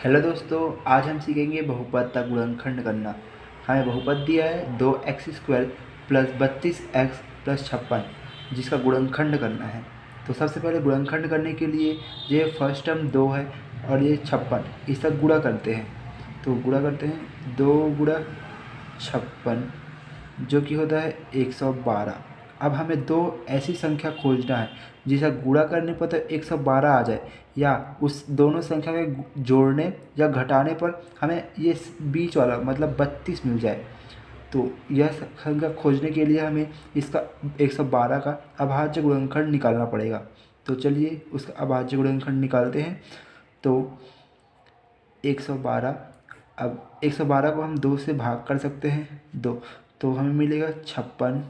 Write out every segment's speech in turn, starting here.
Hello दोस्तों, आज हम सीखेंगे बहुपद का गुणनखंड करना। हमें बहुपद दिया है 2x² प्लस 32x प्लस 56, जिसका गुणनखंड करना है। तो सबसे पहले गुणनखंड करने के लिए ये फर्स्ट टर्म 2 है और ये 56, इसका गुणा करते हैं। तो गुणा करते हैं 2 गुणा 56 जो कि होता है 112। अब हमें दो ऐसी संख्या खोजना है जिसे गुणा करने पर तो 112 आ जाए, या उस दोनों संख्या के जोड़ने या घटाने पर हमें ये बीच वाला मतलब 32 मिल जाए। तो यह संख्या खोजने के लिए हमें इसका 112 का अभाज्य गुणनखंड निकालना पड़ेगा। तो चलिए उसका अभाज्य गुणनखंड निकालते हैं। तो 112, अब 112 को हम 2 से भाग कर सकते हैं, 2, तो हमें मिलेगा 56।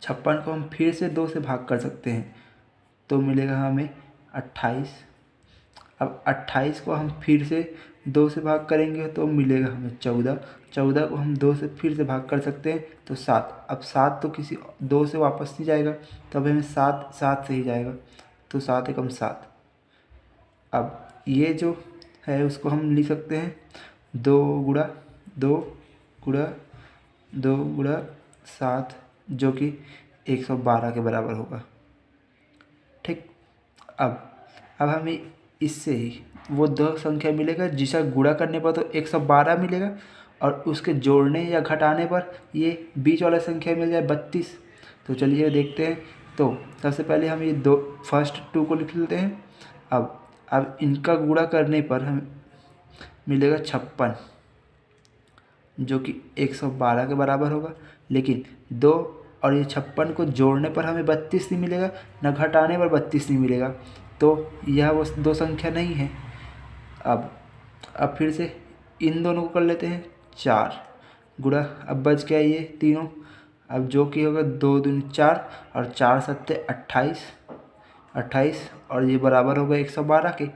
56 को हम फिर से 2 से भाग कर सकते हैं, तो मिलेगा हमें 28। अब 28 को हम फिर से 2 से भाग करेंगे तो मिलेगा हमें 14। 14 को हम 2 से फिर से भाग कर सकते हैं तो 7। अब 7 तो किसी 2 से वापस नहीं जाएगा, तो अब हमें 7 7 से ही जाएगा, तो 7 एकम 7। अब ये जो है उसको हम लिख सकते हैं 2 गुणा 2 गुणा 2 गुणा 7, जो कि 112 के बराबर होगा। ठीक। अब हमें इससे ही वो दो संख्या मिलेगा जिसका गुणा करने पर तो 112 मिलेगा, और उसके जोड़ने या घटाने पर ये बीच वाला संख्या मिल जाए 32। तो चलिए देखते हैं। तो सबसे पहले हम ये दो फर्स्ट 2 को लिख लेते हैं। अब इनका गुणा करने पर हमें मिलेगा 56, जो कि 112 के बराबर होगा। लेकिन 2 और ये 56 को जोड़ने पर हमें 32 नहीं मिलेगा, न घटाने पर 32 नहीं मिलेगा, तो यह वो दो संख्या नहीं है। अब फिर से इन दोनों को कर लेते हैं 4 गुणा, अब बच गया ये तीनों, अब जो कि होगा 2 दूनी 4 और 4 सत्ते 28, 28 और ये बराबर होगा 112 के।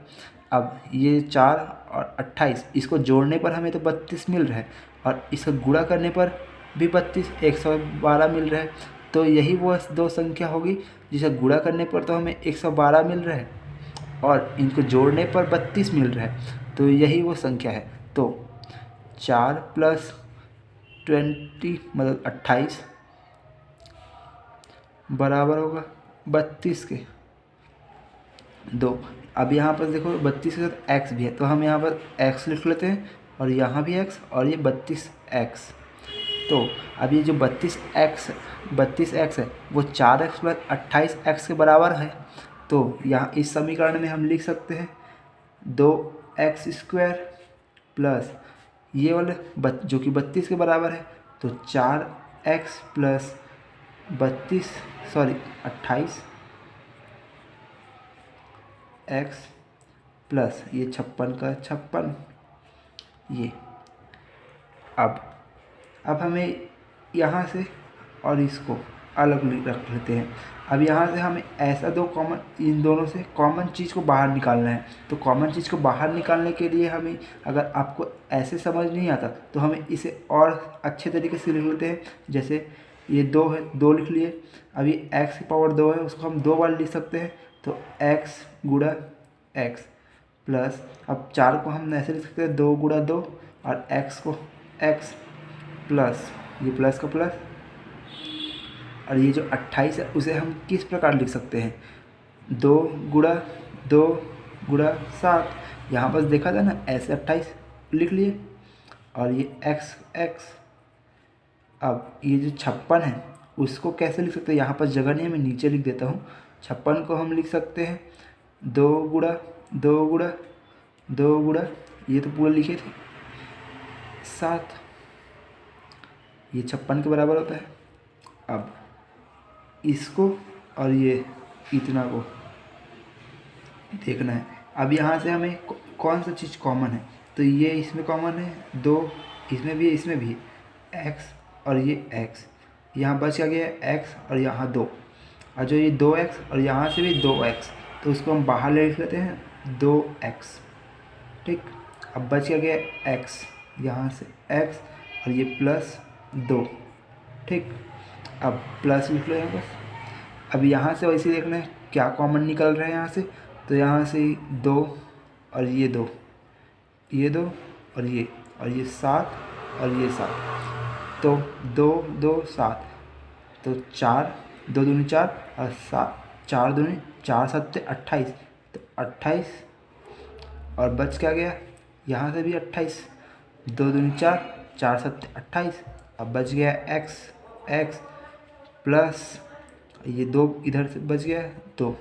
अब ये 4 और 28 इसको जोड़ने पर हमें तो 32 मिल रहा है, और इसका गुणा करने पर भी 32 112 मिल रहा है। तो यही वो दो संख्या होगी जिसे गुणा करने पर तो हमें 112 मिल रहा है और इनको जोड़ने पर 32 मिल रहा है। तो यही वो संख्या है। तो 4 प्लस 20 मतलब 28 बराबर होगा 32 के 2। अब यहाँ पर देखो 32 के साथ x भी है, तो हम यहाँ पर x लिख लेते हैं, और यहाँ भी x, और ये 32x। तो अब ये जो 32x है वो 4x प्लस 28x के बराबर है। तो यहाँ इस समीकरण में हम लिख सकते हैं 2x² प्लस ये वाले जो कि 32 के बराबर है, तो 4x प्लस 28x प्लस ये 56 का 56 ये। अब हमें यहाँ से और इसको अलग रख लेते हैं। अब यहाँ से हमें ऐसा दो कॉमन, इन दोनों से कॉमन चीज़ को बाहर निकालना है। तो कॉमन चीज़ को बाहर निकालने के लिए हमें, अगर आपको ऐसे समझ नहीं आता तो हमें इसे और अच्छे तरीके से लिख लेते हैं। जैसे ये 2 है, 2 लिख लिए। अब ये x की पावर 2 है, उसको हम 2 बार लिख सकते हैं, तो x गुणा x प्लस, अब 4 को हम ऐसे लिख सकते हैं 2 गुणा 2, और x को x प्लस ये प्लस का प्लस, और ये जो 28 है उसे हम किस प्रकार लिख सकते हैं 2 गुणा 2 गुणा 7। यहाँ पर देखा था ना, ऐसे 28 लिख लिए, और ये x। अब ये जो 56 है उसको कैसे लिख सकते हैं, यहाँ पर जगह नहीं है, मैं नीचे लिख देता हूँ। 56 को हम लिख सकते हैं 2 गुणा 2 गुणा 2 गुणा, ये तो पूरा लिखे थे 7, ये 56 के बराबर होता है। अब इसको और ये इतना को देखना है। अब यहाँ से हमें कौन सा चीज़ कॉमन है, तो ये इसमें कॉमन है 2, इसमें भी, इसमें भी x, और ये x, यहाँ बच गया x और यहाँ 2, और जो ये 2x और यहाँ से भी 2x, तो उसको हम बाहर ले लिख लेते हैं 2x। ठीक। अब बच गया x, यहाँ से x और ये प्लस 2। ठीक। अब प्लस लिख लो यहाँ बस। अब यहाँ से वैसे देखना है क्या कॉमन निकल रहा है यहाँ से, तो यहाँ से 2 और ये 2, ये 2 और ये 7 और ये 7, तो 2 2 7, तो 4, 2 दूनी 4 और 7, 4 दूनी 4 7 28, तो 28 और बच क्या गया, यहाँ से भी 28, 2 दूनी 4, 4 7 28, अब बच गया x, x प्लस ये 2 इधर से बच गया 2।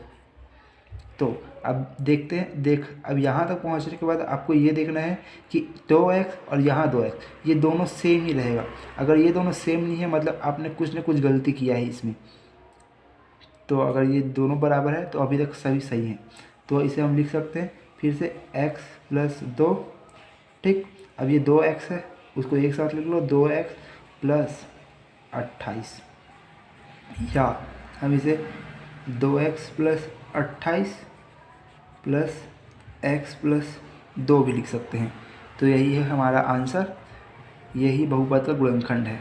तो अब देखते हैं, अब यहाँ तक पहुँचने के बाद आपको ये देखना है कि 2x और यहाँ 2x ये दोनों सेम ही रहेगा। अगर ये दोनों सेम नहीं है मतलब आपने कुछ ना कुछ गलती किया है इसमें। तो अगर ये दोनों बराबर है तो अभी तक सभी सही हैं, तो इसे हम लिख सकते हैं फिर से x प्लस 2। ठीक, अब ये 2x है, उसको एक साथ लिख लो, 2x प्लस 28, या हम इसे 2x plus 28 plus x plus 2 भी लिख सकते हैं। तो यही है हमारा आंसर, यही बहुपद का गुणनखंड है।